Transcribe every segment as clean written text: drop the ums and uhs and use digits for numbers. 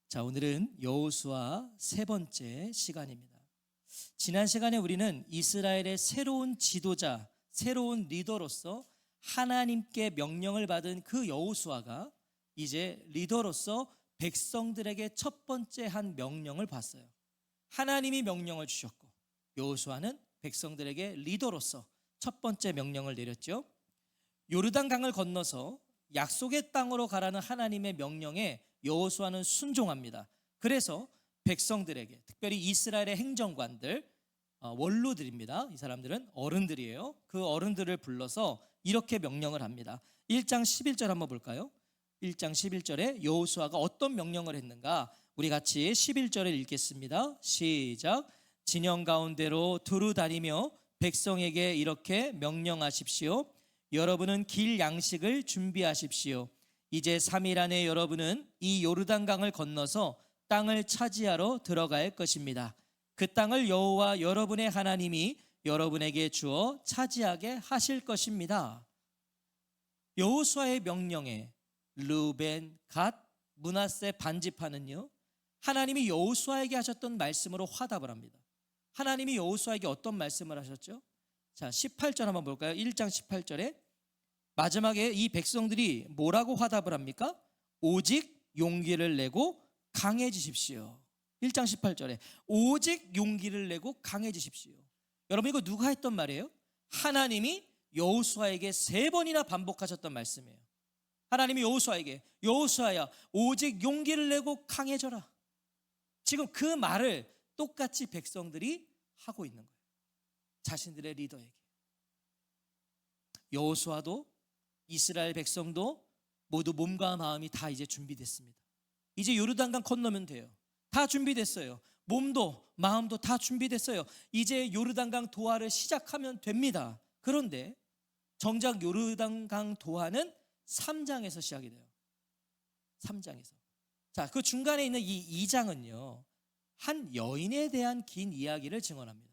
자, 오늘은 여호수아 세 번째 시간입니다. 지난 시간에 우리는 이스라엘의 새로운 지도자, 새로운 리더로서 하나님께 명령을 받은 그 여호수아가 이제 리더로서 백성들에게 첫 번째 한 명령을 봤어요. 하나님이 명령을 주셨고 여호수아는 백성들에게 리더로서 첫 번째 명령을 내렸죠. 요르단강을 건너서 약속의 땅으로 가라는 하나님의 명령에 여호수아는 순종합니다. 그래서 백성들에게, 특별히 이스라엘의 행정관들, 원로들입니다. 이 사람들은 어른들이에요. 그 어른들을 불러서 이렇게 명령을 합니다. 1장 11절 한번 볼까요? 1장 11절에 여호수아가 어떤 명령을 했는가? 우리 같이 11절을 읽겠습니다. 시작. 진영 가운데로 두루 다니며 백성에게 이렇게 명령하십시오. 여러분은 길 양식을 준비하십시오. 이제 3일 안에 여러분은 이 요르단강을 건너서 땅을 차지하러 들어갈 것입니다. 그 땅을 여호와 여러분의 하나님이 여러분에게 주어 차지하게 하실 것입니다. 여호수아의 명령에 르우벤, 갓, 므낫세 반지파는요, 하나님이 여호수아에게 하셨던 말씀으로 화답을 합니다. 하나님이 여호수아에게 어떤 말씀을 하셨죠? 자, 18절 한번 볼까요? 1장 18절에 마지막에 이 백성들이 뭐라고 화답을 합니까? 오직 용기를 내고 강해지십시오. 1장 18절에 오직 용기를 내고 강해지십시오. 여러분, 이거 누가 했던 말이에요? 하나님이 여호수아에게 3번이나 반복하셨던 말씀이에요. 하나님이 여호수아에게, 여호수아야 오직 용기를 내고 강해져라. 지금 그 말을 똑같이 백성들이 하고 있는 거예요. 자신들의 리더에게. 여호수아도 이스라엘 백성도 모두 몸과 마음이 다 이제 준비됐습니다. 이제 요르단강 건너면 돼요. 다 준비됐어요. 몸도 마음도 다 준비됐어요. 이제 요르단강 도하를 시작하면 됩니다. 그런데 정작 요르단강 도하는 3장에서 시작이 돼요. 3장에서. 자, 그 중간에 있는 이 2장은요, 한 여인에 대한 긴 이야기를 증언합니다.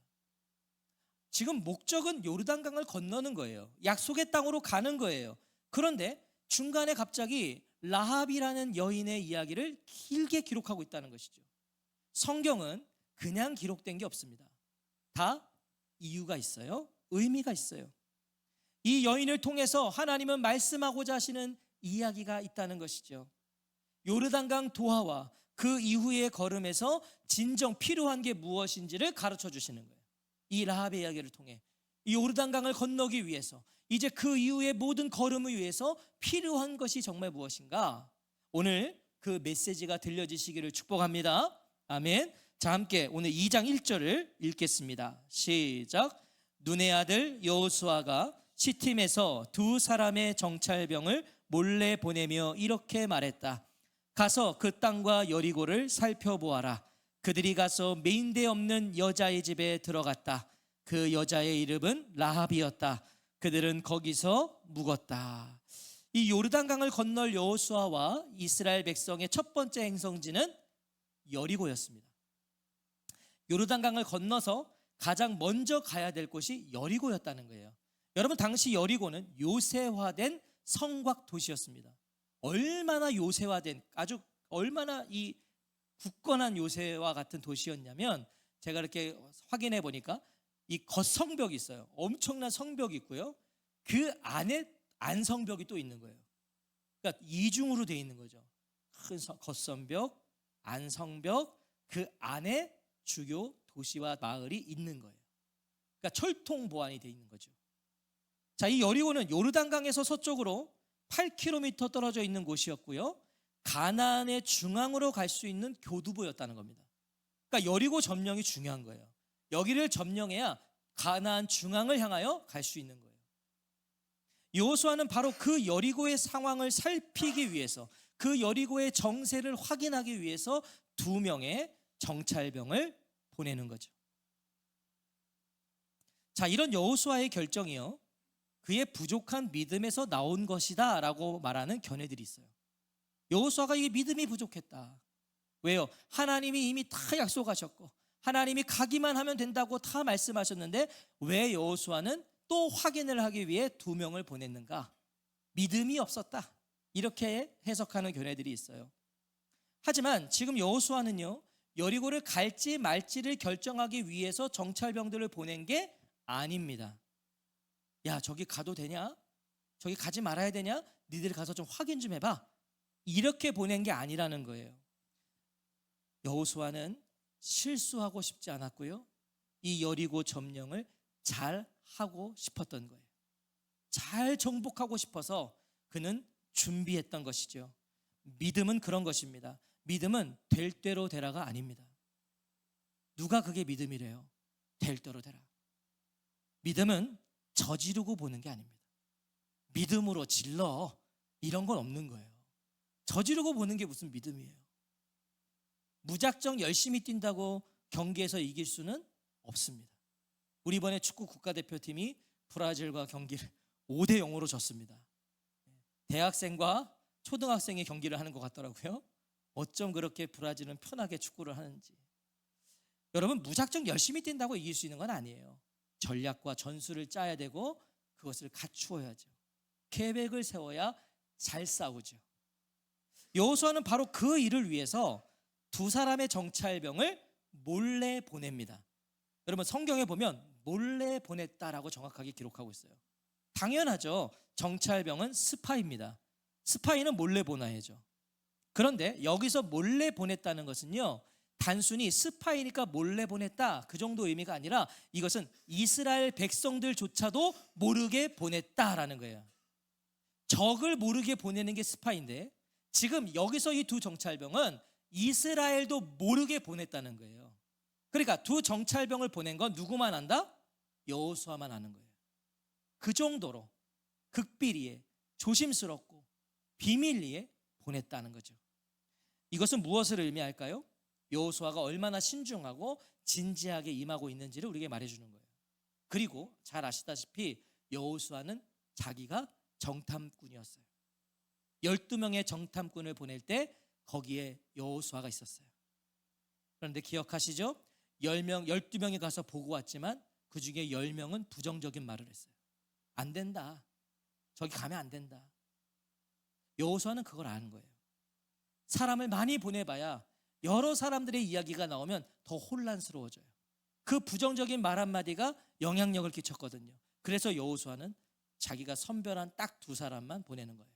지금 목적은 요르단강을 건너는 거예요. 약속의 땅으로 가는 거예요. 그런데 중간에 갑자기 라합이라는 여인의 이야기를 길게 기록하고 있다는 것이죠. 성경은 그냥 기록된 게 없습니다. 다 이유가 있어요. 의미가 있어요. 이 여인을 통해서 하나님은 말씀하고자 하시는 이야기가 있다는 것이죠. 요르단강 도하와 그 이후의 걸음에서 진정 필요한 게 무엇인지를 가르쳐 주시는 거예요. 이 라합의 이야기를 통해 이 요르단강을 건너기 위해서, 이제 그 이후의 모든 걸음을 위해서 필요한 것이 정말 무엇인가? 오늘 그 메시지가 들려지시기를 축복합니다. 아멘. 자, 함께 오늘 2장 1절을 읽겠습니다. 시작. 눈의 아들 여호수아가 시팀에서 2사람의 정찰병을 몰래 보내며 이렇게 말했다. 가서 그 땅과 여리고를 살펴보아라. 그들이 가서 메인데 없는 여자의 집에 들어갔다. 그 여자의 이름은 라합이었다. 그들은 거기서 묵었다. 이 요르단강을 건널 여호수아와 이스라엘 백성의 첫 번째 행성지는 여리고였습니다. 요르단강을 건너서 가장 먼저 가야 될 곳이 여리고였다는 거예요. 여러분, 당시 여리고는 요새화된 성곽 도시였습니다. 얼마나 요새화된, 아주 얼마나 이 굳건한 요새와 같은 도시였냐면, 제가 이렇게 확인해 보니까 이 겉성벽이 있어요. 엄청난 성벽이 있고요. 그 안에 안성벽이 또 있는 거예요. 그러니까 이중으로 되어 있는 거죠. 큰 겉성벽, 안성벽, 그 안에 주요 도시와 마을이 있는 거예요. 그러니까 철통 보안이 되어 있는 거죠. 자, 이 여리고는 요르단강에서 서쪽으로 8km 떨어져 있는 곳이었고요. 가나안의 중앙으로 갈 수 있는 교두보였다는 겁니다. 그러니까 여리고 점령이 중요한 거예요. 여기를 점령해야 가나안 중앙을 향하여 갈 수 있는 거예요. 여호수아는 바로 그 여리고의 상황을 살피기 위해서, 그 여리고의 정세를 확인하기 위해서 2명의 정찰병을 보내는 거죠. 자, 이런 여호수아의 결정이요, 그의 부족한 믿음에서 나온 것이다 라고 말하는 견해들이 있어요. 여호수아가 이게 믿음이 부족했다. 왜요? 하나님이 이미 다 약속하셨고 하나님이 가기만 하면 된다고 다 말씀하셨는데 왜 여호수아는 또 확인을 하기 위해 2명을 보냈는가? 믿음이 없었다. 이렇게 해석하는 견해들이 있어요. 하지만 지금 여호수아는요, 여리고를 갈지 말지를 결정하기 위해서 정찰병들을 보낸 게 아닙니다. 야, 저기 가도 되냐? 저기 가지 말아야 되냐? 니들 가서 좀 확인 좀 해봐. 이렇게 보낸 게 아니라는 거예요. 여호수아는 실수하고 싶지 않았고요, 이 여리고 점령을 잘 하고 싶었던 거예요. 잘 정복하고 싶어서 그는 준비했던 것이죠. 믿음은 그런 것입니다. 믿음은 될 대로 되라가 아닙니다. 누가 그게 믿음이래요? 될 대로 되라. 믿음은 저지르고 보는 게 아닙니다. 믿음으로 질러, 이런 건 없는 거예요. 저지르고 보는 게 무슨 믿음이에요? 무작정 열심히 뛴다고 경기에서 이길 수는 없습니다. 우리 이번에 축구 국가대표팀이 브라질과 경기를 5대 0으로 졌습니다. 대학생과 초등학생의 경기를 하는 것 같더라고요. 어쩜 그렇게 브라질은 편하게 축구를 하는지. 여러분, 무작정 열심히 뛴다고 이길 수 있는 건 아니에요. 전략과 전술을 짜야 되고 그것을 갖추어야죠. 계획을 세워야 잘 싸우죠. 여호수아는 바로 그 일을 위해서 두 사람의 정찰병을 몰래 보냅니다. 여러분, 성경에 보면 몰래 보냈다라고 정확하게 기록하고 있어요. 당연하죠. 정찰병은 스파이입니다. 스파이는 몰래 보내야죠. 그런데 여기서 몰래 보냈다는 것은요, 단순히 스파이니까 몰래 보냈다, 그 정도 의미가 아니라 이것은 이스라엘 백성들조차도 모르게 보냈다라는 거예요. 적을 모르게 보내는 게 스파이인데, 지금 여기서 이 두 정찰병은 이스라엘도 모르게 보냈다는 거예요. 그러니까 두 정찰병을 보낸 건 누구만 안다? 여호수아만 아는 거예요. 그 정도로 극비리에 조심스럽고 비밀리에 보냈다는 거죠. 이것은 무엇을 의미할까요? 여호수아가 얼마나 신중하고 진지하게 임하고 있는지를 우리에게 말해주는 거예요. 그리고 잘 아시다시피 여호수아는 자기가 정탐꾼이었어요. 12명의 정탐꾼을 보낼 때 거기에 여호수아가 있었어요. 그런데 기억하시죠? 12명이 가서 보고 왔지만 그 중에 10명은 부정적인 말을 했어요. 안 된다. 저기 가면 안 된다. 여호수아는 그걸 아는 거예요. 사람을 많이 보내봐야 여러 사람들의 이야기가 나오면 더 혼란스러워져요. 그 부정적인 말 한마디가 영향력을 끼쳤거든요. 그래서 여호수아는 자기가 선별한 딱 두 사람만 보내는 거예요.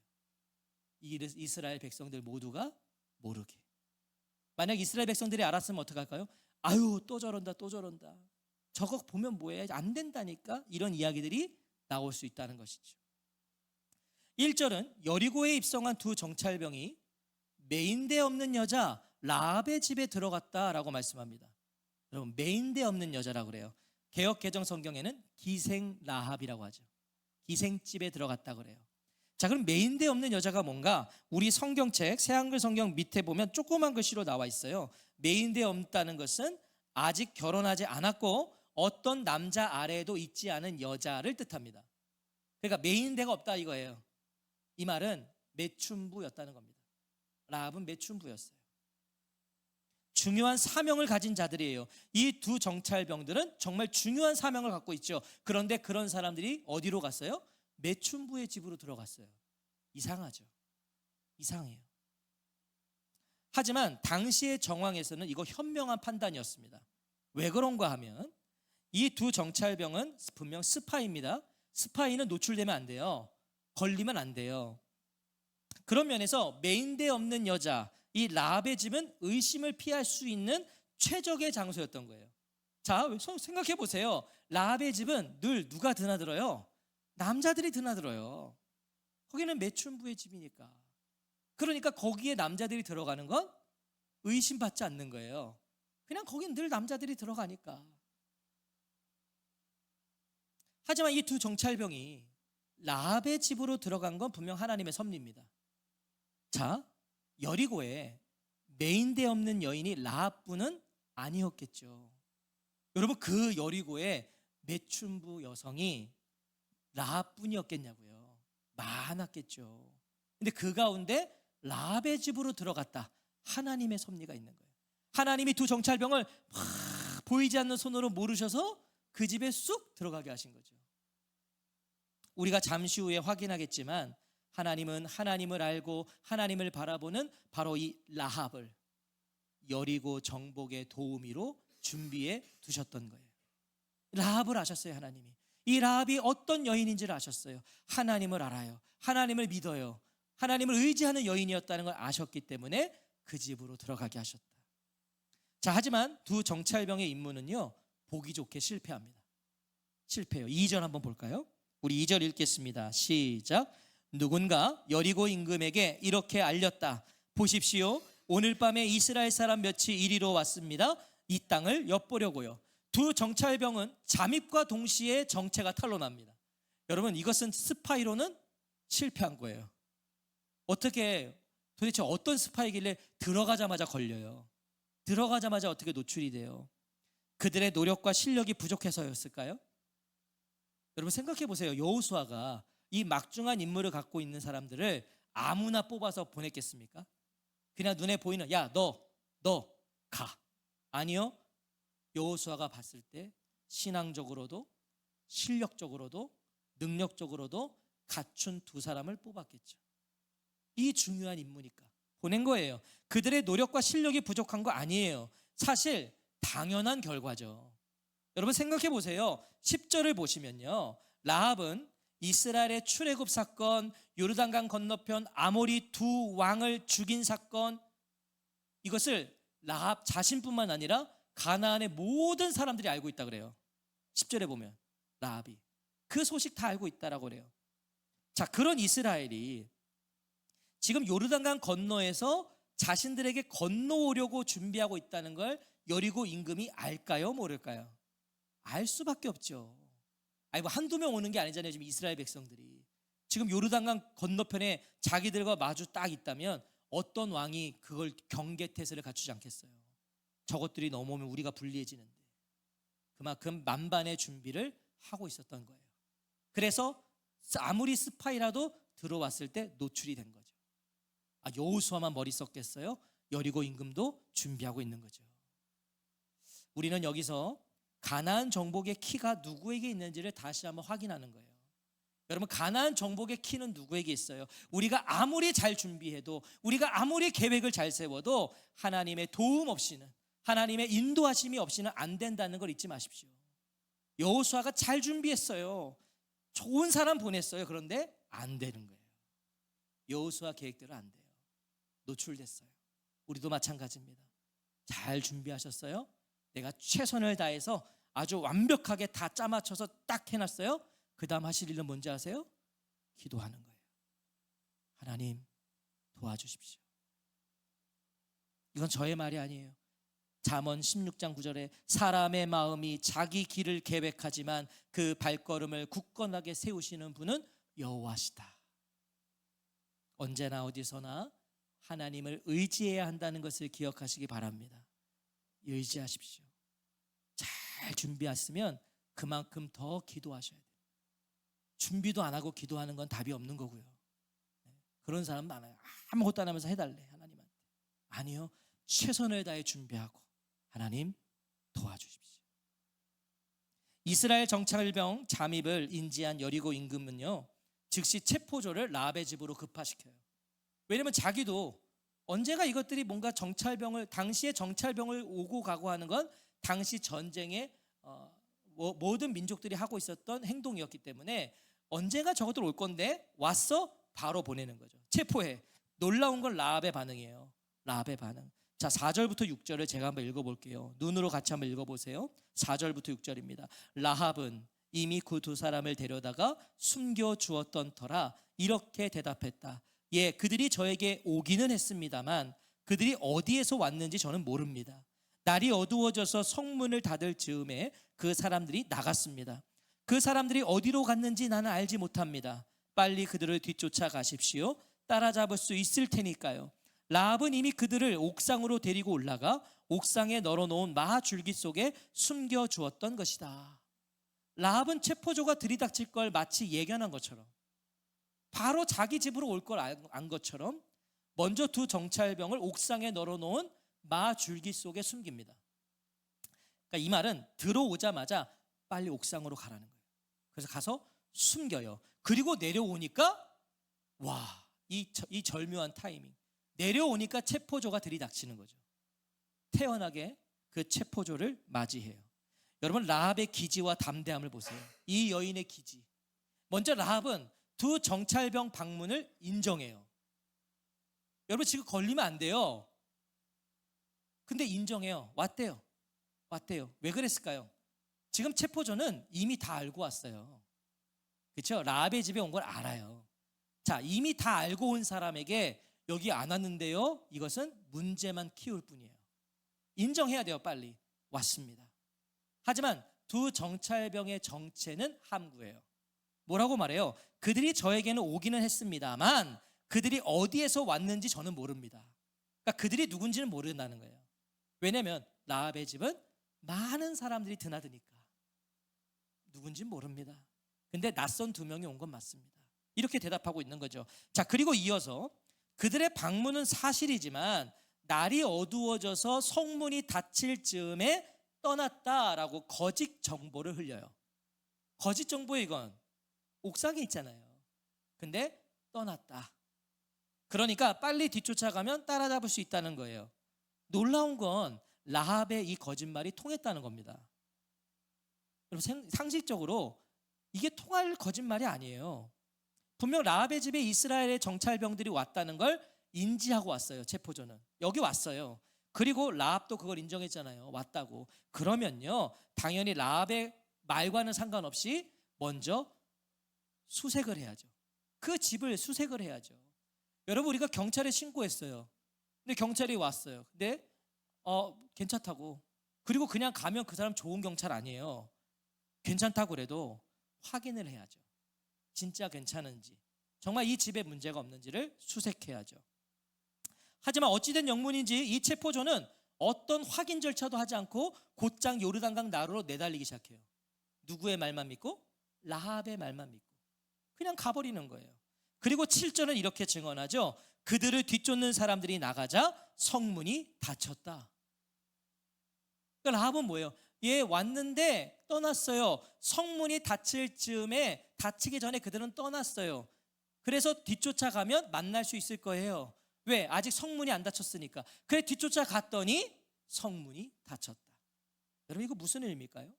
이스라엘 백성들 모두가 모르게. 만약 이스라엘 백성들이 알았으면 어떡할까요? 아유, 또 저런다, 또 저런다. 저거 보면 뭐해? 안 된다니까? 이런 이야기들이 나올 수 있다는 것이죠. 1절은 여리고에 입성한 두 정찰병이 메인대 없는 여자 라합의 집에 들어갔다라고 말씀합니다. 여러분, 메인대 없는 여자라고 그래요. 개역 개정 성경에는 기생 라합이라고 하죠. 기생집에 들어갔다 그래요. 자, 그럼 메인대 없는 여자가 뭔가? 우리 성경책 새한글 성경 밑에 보면 조그만 글씨로 나와 있어요. 메인대 없다는 것은 아직 결혼하지 않았고 어떤 남자 아래에도 있지 않은 여자를 뜻합니다. 그러니까 메인대가 없다 이거예요. 이 말은 매춘부였다는 겁니다. 라합은 매춘부였어요. 중요한 사명을 가진 자들이에요. 이 두 정찰병들은 정말 중요한 사명을 갖고 있죠. 그런데 그런 사람들이 어디로 갔어요? 매춘부의 집으로 들어갔어요. 이상하죠. 이상해요. 하지만 당시의 정황에서는 이거 현명한 판단이었습니다. 왜 그런가 하면 이 두 정찰병은 분명 스파이입니다. 스파이는 노출되면 안 돼요. 걸리면 안 돼요. 그런 면에서 메인대 없는 여자, 이 라합의 집은 의심을 피할 수 있는 최적의 장소였던 거예요. 자, 생각해 보세요. 라합의 집은 늘 누가 드나들어요? 남자들이 드나들어요. 거기는 매춘부의 집이니까. 그러니까 거기에 남자들이 들어가는 건 의심받지 않는 거예요. 그냥 거긴 늘 남자들이 들어가니까. 하지만 이 두 정찰병이 라합의 집으로 들어간 건 분명 하나님의 섭리입니다. 자, 여리고에 메인대 없는 여인이 라합뿐은 아니었겠죠. 여러분, 그 여리고에 매춘부 여성이 라합뿐이었겠냐고요. 많았겠죠. 근데 그 가운데 라합의 집으로 들어갔다. 하나님의 섭리가 있는 거예요. 하나님이 두 정찰병을 막 보이지 않는 손으로 모르셔서 그 집에 쑥 들어가게 하신 거죠. 우리가 잠시 후에 확인하겠지만 하나님은 하나님을 알고 하나님을 바라보는 바로 이 라합을, 여리고 정복의 도우미로 준비해 두셨던 거예요. 라합을 아셨어요. 하나님이. 이 라합이 어떤 여인인지를 아셨어요. 하나님을 알아요. 하나님을 믿어요. 하나님을 의지하는 여인이었다는 걸 아셨기 때문에 그 집으로 들어가게 하셨다. 자, 하지만 두 정찰병의 임무는요, 보기 좋게 실패합니다. 실패해요. 2절 한번 볼까요? 우리 2절 읽겠습니다. 시작. 누군가 여리고 임금에게 이렇게 알렸다. 보십시오. 오늘 밤에 이스라엘 사람 몇이 이리로 왔습니다. 이 땅을 엿보려고요. 두 정찰병은 잠입과 동시에 정체가 탄로납니다. 여러분, 이것은 스파이로는 실패한 거예요. 도대체 어떤 스파이길래 들어가자마자 걸려요? 들어가자마자 어떻게 노출이 돼요? 그들의 노력과 실력이 부족해서였을까요? 여러분 생각해 보세요. 여호수아가 이 막중한 임무를 갖고 있는 사람들을 아무나 뽑아서 보냈겠습니까? 그냥 눈에 보이는 야, 너 가. 아니요. 여호수아가 봤을 때 신앙적으로도 실력적으로도 능력적으로도 갖춘 두 사람을 뽑았겠죠. 이 중요한 임무니까 보낸 거예요. 그들의 노력과 실력이 부족한 거 아니에요. 사실 당연한 결과죠. 여러분 생각해 보세요. 10절을 보시면요, 라합은 이스라엘의 출애굽 사건, 요르단강 건너편 아모리 두 왕을 죽인 사건, 이것을 라합 자신뿐만 아니라 가나안의 모든 사람들이 알고 있다 그래요. 10절에 보면 라합이 그 소식 다 알고 있다라고 그래요. 자, 그런 이스라엘이 지금 요르단강 건너에서 자신들에게 건너오려고 준비하고 있다는 걸 여리고 임금이 알까요? 모를까요? 알 수밖에 없죠. 아니 뭐 한두 명 오는 게 아니잖아요. 지금 이스라엘 백성들이 지금 요르단강 건너편에 자기들과 마주 딱 있다면 어떤 왕이 그걸 경계태세를 갖추지 않겠어요? 저것들이 넘어오면 우리가 불리해지는데. 그만큼 만반의 준비를 하고 있었던 거예요. 그래서 아무리 스파이라도 들어왔을 때 노출이 된 거죠. 여호수아만 머리 썼겠어요? 여리고 임금도 준비하고 있는 거죠. 우리는 여기서 가나안 정복의 키가 누구에게 있는지를 다시 한번 확인하는 거예요. 여러분, 가나안 정복의 키는 누구에게 있어요? 우리가 아무리 잘 준비해도, 우리가 아무리 계획을 잘 세워도 하나님의 도움 없이는, 하나님의 인도하심이 없이는 안 된다는 걸 잊지 마십시오. 여호수아가 잘 준비했어요. 좋은 사람 보냈어요. 그런데 안 되는 거예요. 여호수아 계획대로 안 돼요. 노출됐어요. 우리도 마찬가지입니다. 잘 준비하셨어요? 내가 최선을 다해서 아주 완벽하게 다 짜맞춰서 딱 해놨어요? 그 다음 하실 일은 뭔지 아세요? 기도하는 거예요. 하나님 도와주십시오. 이건 저의 말이 아니에요. 잠언 16장 9절에 사람의 마음이 자기 길을 계획하지만 그 발걸음을 굳건하게 세우시는 분은 여호와시다. 언제나 어디서나 하나님을 의지해야 한다는 것을 기억하시기 바랍니다. 의지하십시오. 잘 준비했으면 그만큼 더 기도하셔야 돼요. 준비도 안 하고 기도하는 건 답이 없는 거고요. 그런 사람 많아요. 아무것도 안 하면서 해달래 하나님한테. 아니요, 최선을 다해 준비하고 하나님 도와주십시오. 이스라엘 정찰병 잠입을 인지한 여리고 임금은요, 즉시 체포조를 라합의 집으로 급파시켜요. 왜냐면 자기도 언제가 이것들이 뭔가 당시에 정찰병을 오고 가고 하는 건 당시 전쟁에 모든 민족들이 하고 있었던 행동이었기 때문에 언제가 저것들 올 건데 왔어? 바로 보내는 거죠. 체포해. 놀라운 건 라합의 반응이에요. 라합의 반응. 자, 4절부터 6절을 제가 한번 읽어볼게요. 눈으로 같이 한번 읽어보세요. 4절부터 6절입니다. 라합은 이미 그 두 사람을 데려다가 숨겨주었던 터라 이렇게 대답했다. 예, 그들이 저에게 오기는 했습니다만 그들이 어디에서 왔는지 저는 모릅니다. 날이 어두워져서 성문을 닫을 즈음에 그 사람들이 나갔습니다. 그 사람들이 어디로 갔는지 나는 알지 못합니다. 빨리 그들을 뒤쫓아 가십시오. 따라잡을 수 있을 테니까요. 라합은 이미 그들을 옥상으로 데리고 올라가 옥상에 널어놓은 마 줄기 속에 숨겨주었던 것이다. 라합은 체포조가 들이닥칠 걸 마치 예견한 것처럼, 바로 자기 집으로 올 걸 안 것처럼 먼저 두 정찰병을 옥상에 널어놓은 마 줄기 속에 숨깁니다. 그러니까 이 말은 들어오자마자 빨리 옥상으로 가라는 거예요. 그래서 가서 숨겨요. 그리고 내려오니까 이 절묘한 타이밍. 내려오니까 체포조가 들이닥치는 거죠. 태연하게 그 체포조를 맞이해요. 여러분, 라합의 기지와 담대함을 보세요. 이 여인의 기지. 먼저 라합은 두 정찰병 방문을 인정해요. 여러분, 지금 걸리면 안 돼요. 근데 인정해요. 왔대요. 왜 그랬을까요? 지금 체포조는 이미 다 알고 왔어요. 그렇죠? 라합의 집에 온 걸 알아요. 자, 이미 다 알고 온 사람에게 여기 안 왔는데요, 이것은 문제만 키울 뿐이에요. 인정해야 돼요. 빨리 왔습니다. 하지만 두 정찰병의 정체는 함구해요. 뭐라고 말해요? 그들이 저에게는 오기는 했습니다만 그들이 어디에서 왔는지 저는 모릅니다. 그러니까 그들이 누군지는 모른다는 거예요. 왜냐하면 라합의 집은 많은 사람들이 드나드니까 누군지 모릅니다. 근데 낯선 두 명이 온 건 맞습니다. 이렇게 대답하고 있는 거죠. 자, 그리고 이어서 그들의 방문은 사실이지만 날이 어두워져서 성문이 닫힐 즈음에 떠났다라고 거짓 정보를 흘려요. 거짓 정보에 이건 옥상에 있잖아요. 근데 떠났다. 그러니까 빨리 뒤쫓아가면 따라잡을 수 있다는 거예요. 놀라운 건 라합의 이 거짓말이 통했다는 겁니다. 여러분, 상식적으로 이게 통할 거짓말이 아니에요. 분명 라합의 집에 이스라엘의 정찰병들이 왔다는 걸 인지하고 왔어요. 체포조는 여기 왔어요. 그리고 라합도 그걸 인정했잖아요. 왔다고. 그러면요, 당연히 라합의 말과는 상관없이 먼저 수색을 해야죠. 그 집을 수색을 해야죠. 여러분, 우리가 경찰에 신고했어요. 근데 경찰이 왔어요. 근데 괜찮다고. 그리고 그냥 가면 그 사람 좋은 경찰 아니에요. 괜찮다고 그래도 확인을 해야죠. 진짜 괜찮은지, 정말 이 집에 문제가 없는지를 수색해야죠. 하지만 어찌된 영문인지 이 체포조는 어떤 확인 절차도 하지 않고 곧장 요르단강 나루로 내달리기 시작해요. 누구의 말만 믿고? 라합의 말만 믿고 그냥 가버리는 거예요. 그리고 7절은 이렇게 증언하죠. 그들을 뒤쫓는 사람들이 나가자 성문이 닫혔다. 그러니까 라합은 뭐예요? 얘 왔는데 떠났어요. 성문이 닫힐 즈음에, 닫히기 전에 그들은 떠났어요. 그래서 뒤쫓아가면 만날 수 있을 거예요. 왜? 아직 성문이 안 닫혔으니까. 그래 뒤쫓아갔더니 성문이 닫혔다. 여러분, 이거 무슨 의미일까요?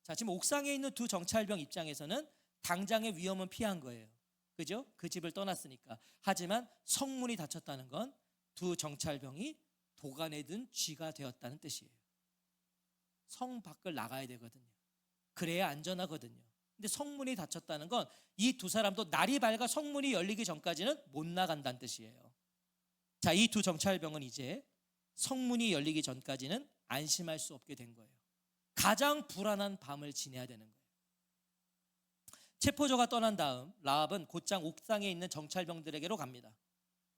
자, 지금 옥상에 있는 두 정찰병 입장에서는 당장의 위험은 피한 거예요. 그죠? 그 집을 떠났으니까. 하지만 성문이 닫혔다는 건 두 정찰병이 도간에 든 쥐가 되었다는 뜻이에요. 성 밖을 나가야 되거든요. 그래야 안전하거든요. 근데 성문이 닫혔다는 건 이 두 사람도 날이 밝아 성문이 열리기 전까지는 못 나간다는 뜻이에요. 자, 이 두 정찰병은 이제 성문이 열리기 전까지는 안심할 수 없게 된 거예요. 가장 불안한 밤을 지내야 되는 거예요. 체포조가 떠난 다음 라합은 곧장 옥상에 있는 정찰병들에게로 갑니다.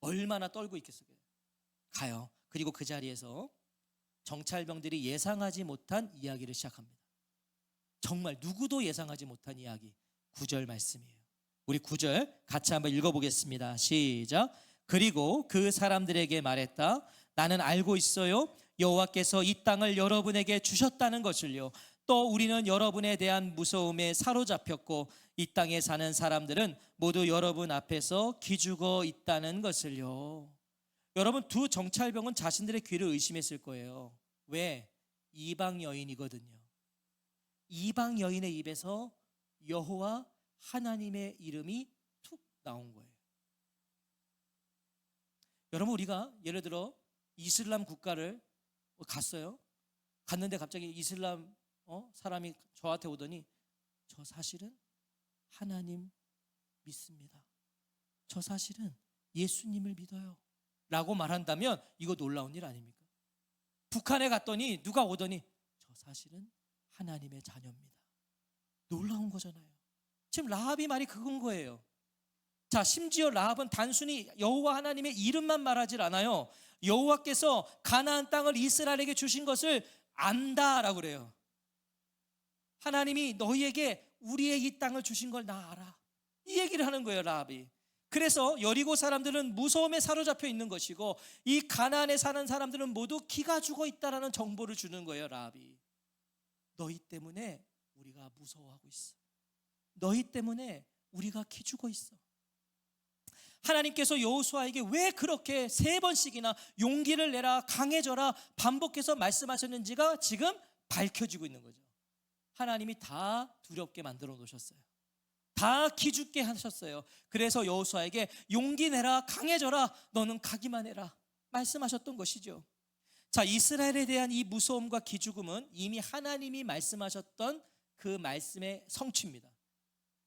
얼마나 떨고 있겠어요. 가요. 그리고 그 자리에서 정찰병들이 예상하지 못한 이야기를 시작합니다. 정말 누구도 예상하지 못한 이야기. 9절 말씀이에요. 우리 9절 같이 한번 읽어보겠습니다. 시작. 그리고 그 사람들에게 말했다. 나는 알고 있어요. 여호와께서 이 땅을 여러분에게 주셨다는 것을요. 또 우리는 여러분에 대한 무서움에 사로잡혔고 이 땅에 사는 사람들은 모두 여러분 앞에서 기죽어 있다는 것을요. 여러분, 두 정찰병은 자신들의 귀를 의심했을 거예요. 왜? 이방 여인이거든요. 이방 여인의 입에서 여호와 하나님의 이름이 툭 나온 거예요. 여러분, 우리가 예를 들어 이슬람 국가를 갔어요. 갔는데 갑자기 이슬람 사람이 저한테 오더니 저 사실은 하나님 믿습니다. 저 사실은 예수님을 믿어요. 라고 말한다면 이거 놀라운 일 아닙니까? 북한에 갔더니 누가 오더니 저 사실은 하나님의 자녀입니다. 놀라운 거잖아요. 지금 라합이 말이 그건 거예요. 자, 심지어 라합은 단순히 여호와 하나님의 이름만 말하질 않아요. 여호와께서 가나안 땅을 이스라엘에게 주신 것을 안다라고 그래요. 하나님이 너희에게 우리의 이 땅을 주신 걸 나 알아. 이 얘기를 하는 거예요, 라합이. 그래서 여리고 사람들은 무서움에 사로잡혀 있는 것이고 이 가나안에 사는 사람들은 모두 기가 죽어 있다라는 정보를 주는 거예요, 라합이. 너희 때문에 우리가 무서워하고 있어. 너희 때문에 우리가 기 죽어 있어. 하나님께서 여호수아에게 왜 그렇게 3번씩이나 용기를 내라, 강해져라 반복해서 말씀하셨는지가 지금 밝혀지고 있는 거죠. 하나님이 다 두렵게 만들어 놓으셨어요. 다 기죽게 하셨어요. 그래서 여호수아에게 용기 내라, 강해져라, 너는 가기만 해라 말씀하셨던 것이죠. 자, 이스라엘에 대한 이 무서움과 기죽음은 이미 하나님이 말씀하셨던 그 말씀의 성취입니다.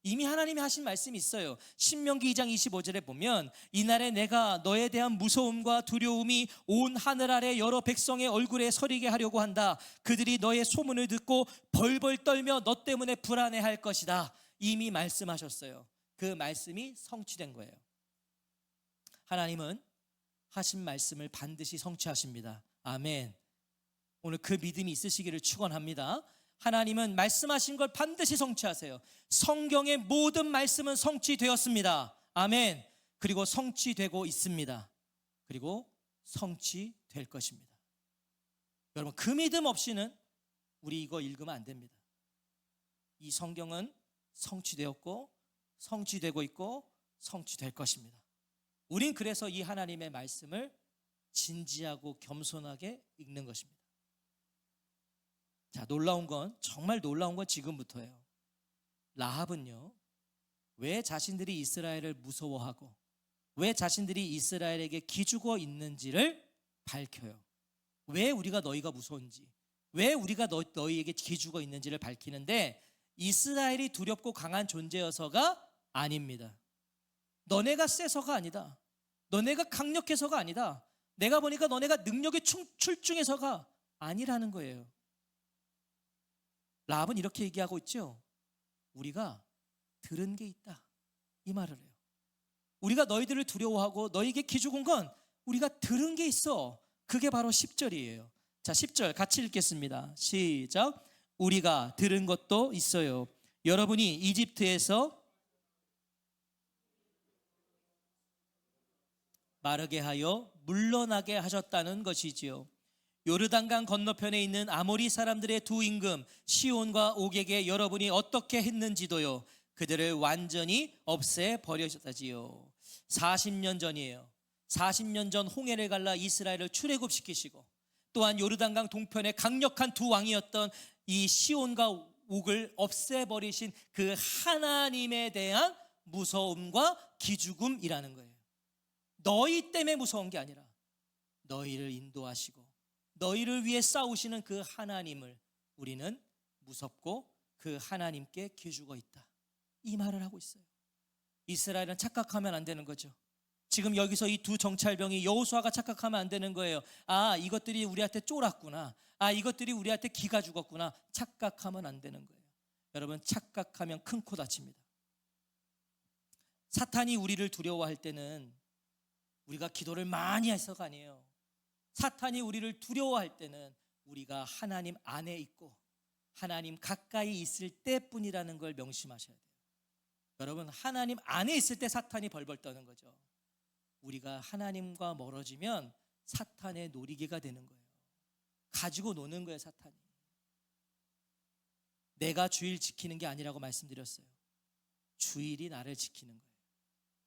이미 하나님이 하신 말씀이 있어요. 신명기 2장 25절에 보면 이날에 내가 너에 대한 무서움과 두려움이 온 하늘 아래 여러 백성의 얼굴에 서리게 하려고 한다. 그들이 너의 소문을 듣고 벌벌 떨며 너 때문에 불안해할 것이다. 이미 말씀하셨어요. 그 말씀이 성취된 거예요. 하나님은 하신 말씀을 반드시 성취하십니다. 아멘. 오늘 그 믿음이 있으시기를 축원합니다. 하나님은 말씀하신 걸 반드시 성취하세요. 성경의 모든 말씀은 성취되었습니다. 아멘. 그리고 성취되고 있습니다. 그리고 성취될 것입니다. 여러분, 그 믿음 없이는 우리 이거 읽으면 안 됩니다. 이 성경은 성취되었고 성취되고 있고 성취될 것입니다. 우린 그래서 이 하나님의 말씀을 진지하고 겸손하게 읽는 것입니다. 자, 정말 놀라운 건 지금부터예요. 라합은요, 왜 자신들이 이스라엘을 무서워하고 왜 자신들이 이스라엘에게 기죽어 있는지를 밝혀요. 왜 우리가 너희가 무서운지, 왜 우리가 너희에게 기죽어 있는지를 밝히는데, 이스라엘이 두렵고 강한 존재여서가 아닙니다. 너네가 세서가 아니다. 너네가 강력해서가 아니다. 내가 보니까 너네가 능력이 출중해서가 아니라는 거예요. 라합은 이렇게 얘기하고 있죠. 우리가 들은 게 있다, 이 말을 해요. 우리가 너희들을 두려워하고 너희에게 기죽은 건 우리가 들은 게 있어. 그게 바로 10절이에요. 자, 10절 같이 읽겠습니다. 시작. 우리가 들은 것도 있어요. 여러분이 이집트에서 마르게 하여 물러나게 하셨다는 것이지요. 요르단강 건너편에 있는 아모리 사람들의 두 임금 시온과 옥에게 여러분이 어떻게 했는지도요. 그들을 완전히 없애버리셨다지요. 40년 전이에요. 40년 전 홍해를 갈라 이스라엘을 출애굽시키시고, 또한 요르단강 동편에 강력한 두 왕이었던 이 시온과 옥을 없애버리신 그 하나님에 대한 무서움과 기죽음이라는 거예요. 너희 때문에 무서운 게 아니라 너희를 인도하시고 너희를 위해 싸우시는 그 하나님을 우리는 무섭고 그 하나님께 기죽어 있다, 이 말을 하고 있어요. 이스라엘은 착각하면 안 되는 거죠. 지금 여기서 이 두 정찰병이 여호수아가 착각하면 안 되는 거예요. 아, 이것들이 우리한테 쫄았구나. 아, 이것들이 우리한테 기가 죽었구나. 착각하면 안 되는 거예요. 여러분, 착각하면 큰 코 다칩니다. 사탄이 우리를 두려워할 때는 우리가 기도를 많이 해서가 아니에요. 사탄이 우리를 두려워할 때는 우리가 하나님 안에 있고 하나님 가까이 있을 때뿐이라는 걸 명심하셔야 돼요. 여러분, 하나님 안에 있을 때 사탄이 벌벌 떠는 거죠. 우리가 하나님과 멀어지면 사탄의 놀이개가 되는 거예요. 가지고 노는 거예요, 사탄이. 내가 주일 지키는 게 아니라고 말씀드렸어요. 주일이 나를 지키는 거예요.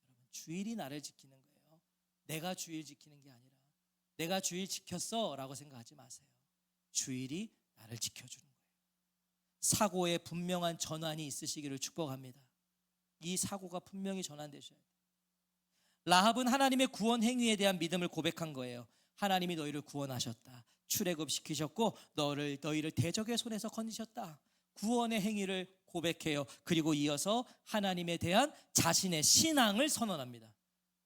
여러분, 주일이 나를 지키는 거예요. 내가 주일 지키는 게 아니라 내가 주일 지켰어 라고 생각하지 마세요. 주일이 나를 지켜주는 거예요. 사고에 분명한 전환이 있으시기를 축복합니다. 이 사고가 분명히 전환되셔야 돼요. 라합은 하나님의 구원 행위에 대한 믿음을 고백한 거예요. 하나님이 너희를 구원하셨다, 출애굽시키셨고 너희를 대적의 손에서 건지셨다. 구원의 행위를 고백해요. 그리고 이어서 하나님에 대한 자신의 신앙을 선언합니다.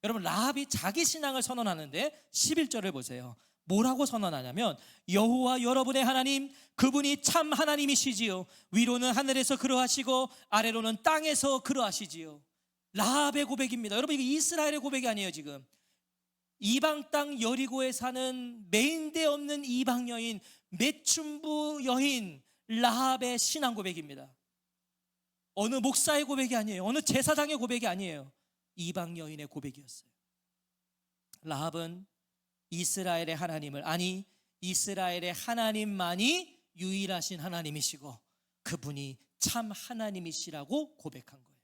여러분, 라합이 자기 신앙을 선언하는데 11절을 보세요. 뭐라고 선언하냐면, 여호와 여러분의 하나님, 그분이 참 하나님이시지요. 위로는 하늘에서 그러하시고 아래로는 땅에서 그러하시지요. 라합의 고백입니다. 여러분, 이게 이스라엘의 고백이 아니에요. 지금 이방 땅 여리고에 사는 메인데 없는 이방 여인, 매춘부 여인 라합의 신앙 고백입니다. 어느 목사의 고백이 아니에요. 어느 제사장의 고백이 아니에요. 이방 여인의 고백이었어요. 라합은 이스라엘의 하나님을, 아니 이스라엘의 하나님만이 유일하신 하나님이시고 그분이 참 하나님이시라고 고백한 거예요.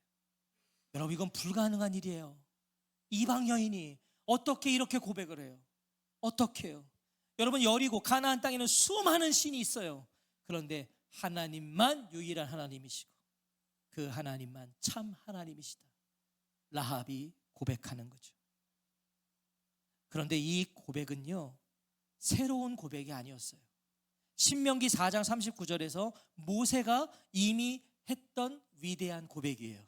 여러분, 이건 불가능한 일이에요. 이방 여인이 어떻게 이렇게 고백을 해요? 어떻게 해요? 여러분, 여리고 가나안 땅에는 수많은 신이 있어요. 그런데 하나님만 유일한 하나님이시고 그 하나님만 참 하나님이시다. 라합이 고백하는 거죠. 그런데 이 고백은요, 새로운 고백이 아니었어요. 신명기 4장 39절에서 모세가 이미 했던 위대한 고백이에요.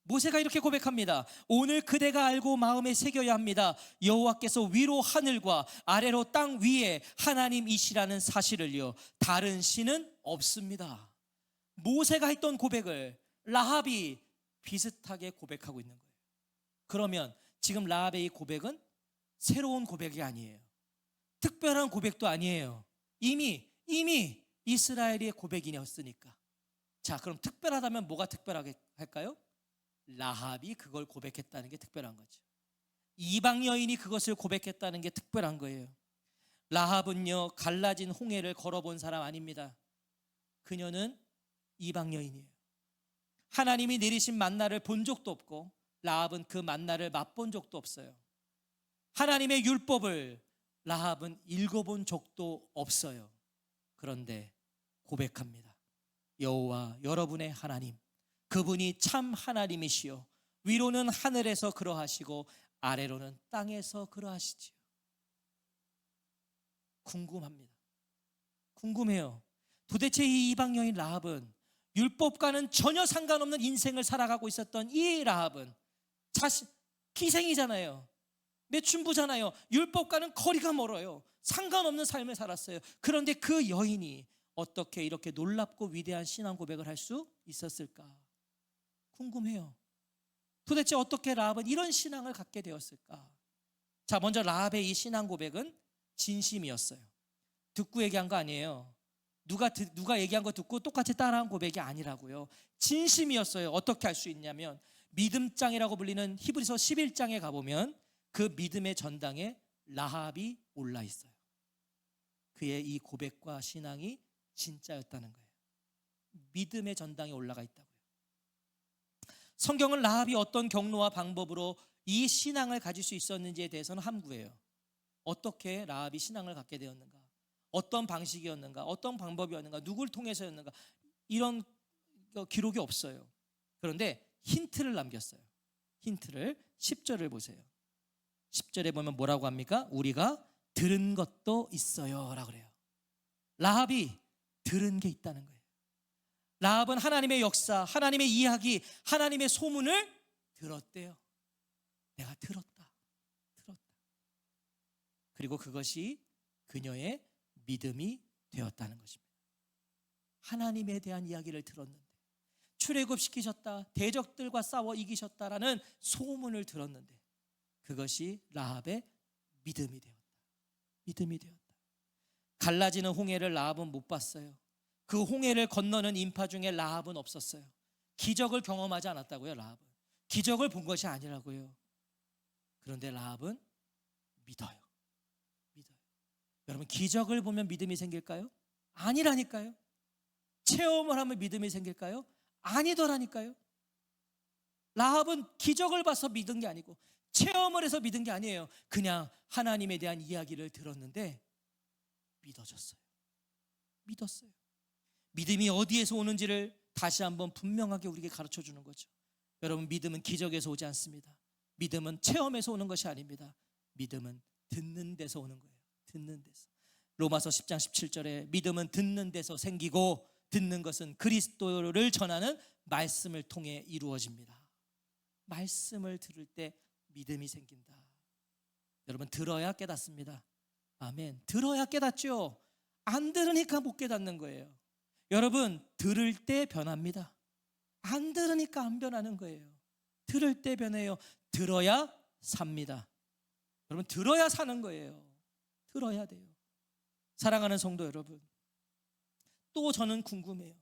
모세가 이렇게 고백합니다. 오늘 그대가 알고 마음에 새겨야 합니다. 여호와께서 위로 하늘과 아래로 땅 위에 하나님이시라는 사실을요, 다른 신은 없습니다. 모세가 했던 고백을 라합이 비슷하게 고백하고 있는 거예요. 그러면 지금 라합의 이 고백은 새로운 고백이 아니에요. 특별한 고백도 아니에요. 이미 이스라엘의 고백이었으니까. 자, 그럼 특별하다면 뭐가 특별하게 할까요? 라합이 그걸 고백했다는 게 특별한 거죠. 이방 여인이 그것을 고백했다는 게 특별한 거예요. 라합은요, 갈라진 홍해를 걸어본 사람 아닙니다. 그녀는 이방 여인이에요. 하나님이 내리신 만나를 본 적도 없고 라합은 그 만나를 맛본 적도 없어요. 하나님의 율법을 라합은 읽어본 적도 없어요. 그런데 고백합니다. 여호와 여러분의 하나님, 그분이 참 하나님이시요 위로는 하늘에서 그러하시고 아래로는 땅에서 그러하시지요. 궁금합니다. 궁금해요. 도대체 이 이방 여인 라합은, 율법과는 전혀 상관없는 인생을 살아가고 있었던 이 라합은 기생이잖아요. 매춘부잖아요. 율법과는 거리가 멀어요. 상관없는 삶을 살았어요. 그런데 그 여인이 어떻게 이렇게 놀랍고 위대한 신앙 고백을 할 수 있었을까? 궁금해요. 도대체 어떻게 라합은 이런 신앙을 갖게 되었을까? 자, 먼저 라합의 이 신앙 고백은 진심이었어요. 듣고 얘기한 거 아니에요. 누가 얘기한 거 듣고 똑같이 따라한 고백이 아니라고요. 진심이었어요. 어떻게 할 수 있냐면 믿음장이라고 불리는 히브리서 11장에 가보면 그 믿음의 전당에 라합이 올라 있어요. 그의 이 고백과 신앙이 진짜였다는 거예요. 믿음의 전당에 올라가 있다고요. 성경은 라합이 어떤 경로와 방법으로 이 신앙을 가질 수 있었는지에 대해서는 함구해요. 어떻게 라합이 신앙을 갖게 되었는가? 어떤 방식이었는가? 어떤 방법이었는가? 누굴 통해서였는가? 이런 기록이 없어요. 그런데 힌트를 남겼어요. 힌트를 10절을 보세요. 10절에 보면 뭐라고 합니까? 우리가 들은 것도 있어요 라고 그래요. 라합이 들은 게 있다는 거예요. 라합은 하나님의 역사, 하나님의 이야기, 하나님의 소문을 들었대요. 내가 들었다. 그리고 그것이 그녀의 믿음이 되었다는 것입니다. 하나님에 대한 이야기를 들었는데, 출애굽시키셨다, 대적들과 싸워 이기셨다라는 소문을 들었는데 그것이 라합의 믿음이 되었다. 갈라지는 홍해를 라합은 못 봤어요. 그 홍해를 건너는 인파 중에 라합은 없었어요. 기적을 경험하지 않았다고요. 라합은 기적을 본 것이 아니라고요. 그런데 라합은 믿어요. 여러분, 기적을 보면 믿음이 생길까요? 아니라니까요. 체험을 하면 믿음이 생길까요? 아니더라니까요. 라합은 기적을 봐서 믿은 게 아니고 체험을 해서 믿은 게 아니에요. 그냥 하나님에 대한 이야기를 들었는데 믿어요. 믿음이 어디에서 오는지를 다시 한번 분명하게 우리에게 가르쳐 주는 거죠. 여러분, 믿음은 기적에서 오지 않습니다. 믿음은 체험에서 오는 것이 아닙니다. 믿음은 듣는 데서 오는 거예요. 듣는 데서. 로마서 10장 17절에 믿음은 듣는 데서 생기고 듣는 것은 그리스도를 전하는 말씀을 통해 이루어집니다. 말씀을 들을 때 믿음이 생긴다. 여러분, 들어야 깨닫습니다. 아멘. 들어야 깨닫죠. 안 들으니까 못 깨닫는 거예요. 여러분, 들을 때 변합니다. 안 들으니까 안 변하는 거예요. 들을 때 변해요. 들어야 삽니다. 여러분, 들어야 사는 거예요. 들어야 돼요. 사랑하는 성도 여러분, 또 저는 궁금해요.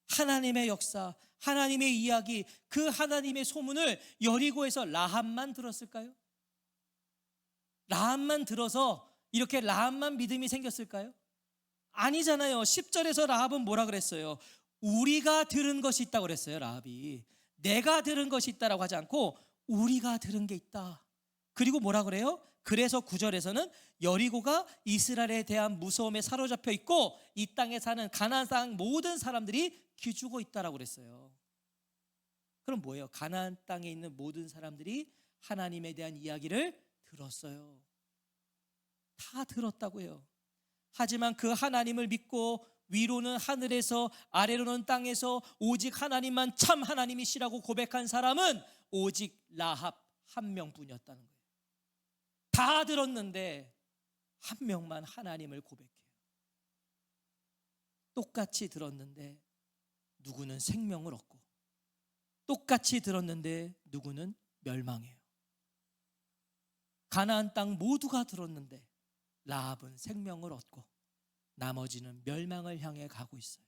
하나님의 역사, 하나님의 이야기, 그 하나님의 소문을 여리고에서 라합만 들었을까요? 라합만 들어서 이렇게 라합만 믿음이 생겼을까요? 아니잖아요. 10절에서 라합은 뭐라 그랬어요? 우리가 들은 것이 있다고 그랬어요. 라합이 내가 들은 것이 있다라고 하지 않고 우리가 들은 게 있다. 그리고 뭐라 그래요? 그래서 9절에서는 여리고가 이스라엘에 대한 무서움에 사로잡혀 있고 이 땅에 사는 가나안 땅 모든 사람들이 기죽어 있다라고 그랬어요. 그럼 뭐예요? 가나안 땅에 있는 모든 사람들이 하나님에 대한 이야기를 들었어요. 다 들었다고요. 하지만 그 하나님을 믿고 위로는 하늘에서 아래로는 땅에서 오직 하나님만 참 하나님이시라고 고백한 사람은 오직 라합 한 명뿐이었다는 거예요. 다 들었는데 한 명만 하나님을 고백해요. 똑같이 들었는데 누구는 생명을 얻고 똑같이 들었는데 누구는 멸망해요. 가나안 땅 모두가 들었는데 라합은 생명을 얻고 나머지는 멸망을 향해 가고 있어요.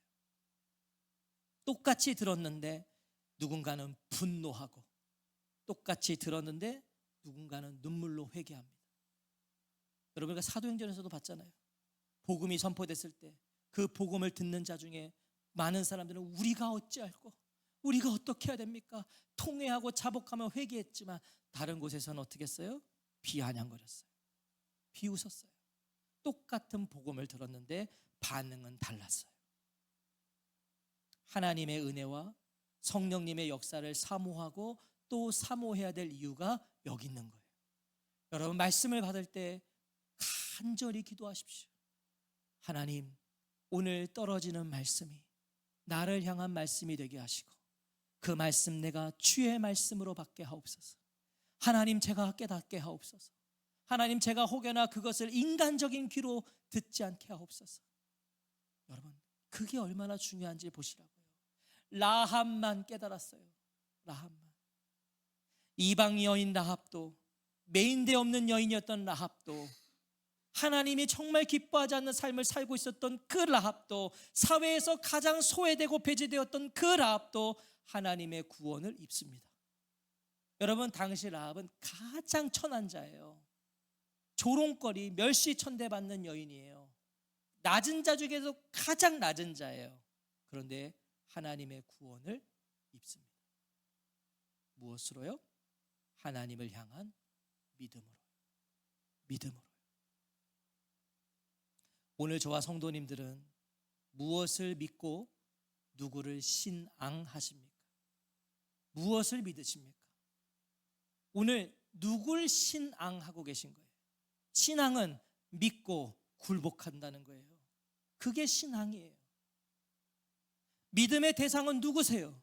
똑같이 들었는데 누군가는 분노하고 똑같이 들었는데 누군가는 눈물로 회개합니다. 여러분가 사도행전에서도 봤잖아요. 복음이 선포됐을 때 그 복음을 듣는 자 중에 많은 사람들은 우리가 어찌할꼬, 우리가 어떻게 해야 됩니까? 통회하고 자복하며 회개했지만 다른 곳에서는 어떻게 했어요? 비아냥거렸어요. 비웃었어요. 똑같은 복음을 들었는데 반응은 달랐어요. 하나님의 은혜와 성령님의 역사를 사모하고 또 사모해야 될 이유가 여기 있는 거예요. 여러분 말씀을 받을 때 간절히 기도하십시오. 하나님, 오늘 떨어지는 말씀이 나를 향한 말씀이 되게 하시고 그 말씀 내가 주의 말씀으로 받게 하옵소서. 하나님, 제가 깨닫게 하옵소서. 하나님, 제가 혹여나 그것을 인간적인 귀로 듣지 않게 하옵소서. 여러분, 그게 얼마나 중요한지 보시라고요. 라합만 깨달았어요. 라합만. 이방 여인 라합도, 메인대 없는 여인이었던 라합도, 하나님이 정말 기뻐하지 않는 삶을 살고 있었던 그 라합도, 사회에서 가장 소외되고 배제되었던 그 라합도 하나님의 구원을 입습니다. 여러분, 당시 라합은 가장 천한 자예요. 조롱거리, 멸시천대받는 여인이에요. 낮은 자 중에서 가장 낮은 자예요. 그런데 하나님의 구원을 입습니다. 무엇으로요? 하나님을 향한 믿음으로. 믿음으로. 오늘 저와 성도님들은 무엇을 믿고 누구를 신앙하십니까? 무엇을 믿으십니까? 오늘 누굴 신앙하고 계신 거예요? 신앙은 믿고 굴복한다는 거예요. 그게 신앙이에요. 믿음의 대상은 누구세요?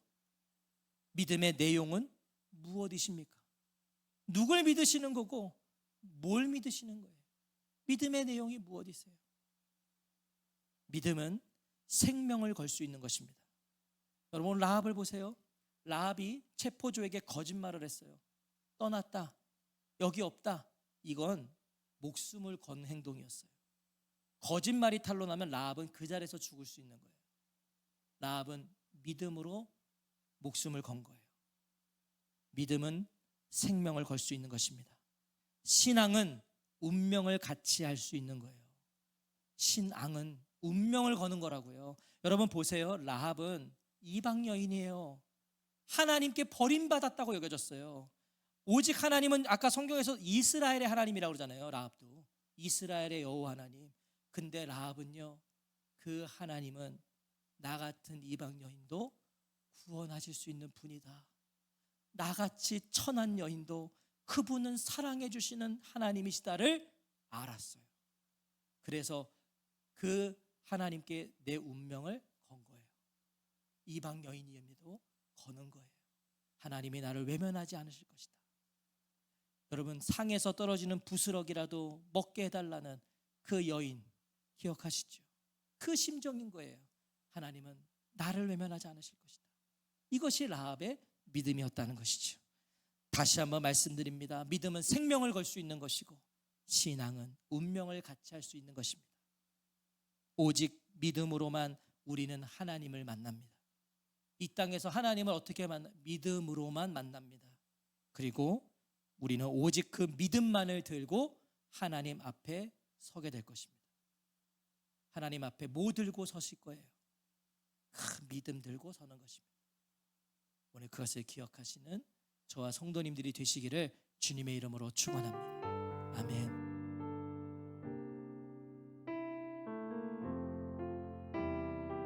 믿음의 내용은 무엇이십니까? 누굴 믿으시는 거고 뭘 믿으시는 거예요? 믿음의 내용이 무엇이세요? 믿음은 생명을 걸 수 있는 것입니다. 여러분, 라합을 보세요. 라합이 체포조에게 거짓말을 했어요. 떠났다, 여기 없다. 이건 목숨을 건 행동이었어요. 거짓말이 탄로나면 라합은 그 자리에서 죽을 수 있는 거예요. 라합은 믿음으로 목숨을 건 거예요. 믿음은 생명을 걸 수 있는 것입니다. 신앙은 운명을 같이 할 수 있는 거예요. 신앙은 운명을 거는 거라고요. 여러분 보세요. 라합은 이방 여인이에요. 하나님께 버림받았다고 여겨졌어요. 오직 하나님은 아까 성경에서 이스라엘의 하나님이라고 그러잖아요. 라합도 이스라엘의 여호와 하나님. 근데 라합은요, 그 하나님은 나 같은 이방 여인도 구원하실 수 있는 분이다. 나같이 천한 여인도 그분은 사랑해 주시는 하나님이시다를 알았어요. 그래서 그 하나님께 내 운명을 건 거예요. 이방 여인임에도 거는 거예요. 하나님이 나를 외면하지 않으실 것이다. 여러분, 상에서 떨어지는 부스러기라도 먹게 해달라는 그 여인 기억하시죠? 그 심정인 거예요. 하나님은 나를 외면하지 않으실 것이다. 이것이 라합의 믿음이었다는 것이죠. 다시 한번 말씀드립니다. 믿음은 생명을 걸 수 있는 것이고 신앙은 운명을 같이 할 수 있는 것입니다. 오직 믿음으로만 우리는 하나님을 만납니다. 이 땅에서 하나님을 어떻게 믿음으로만 만납니다. 그리고 우리는 오직 그 믿음만을 들고 하나님 앞에 서게 될 것입니다. 하나님 앞에 뭐 들고 서실 거예요? 그 믿음 들고 서는 것입니다. 오늘 그것을 기억하시는 저와 성도님들이 되시기를 주님의 이름으로 축원합니다. 아멘.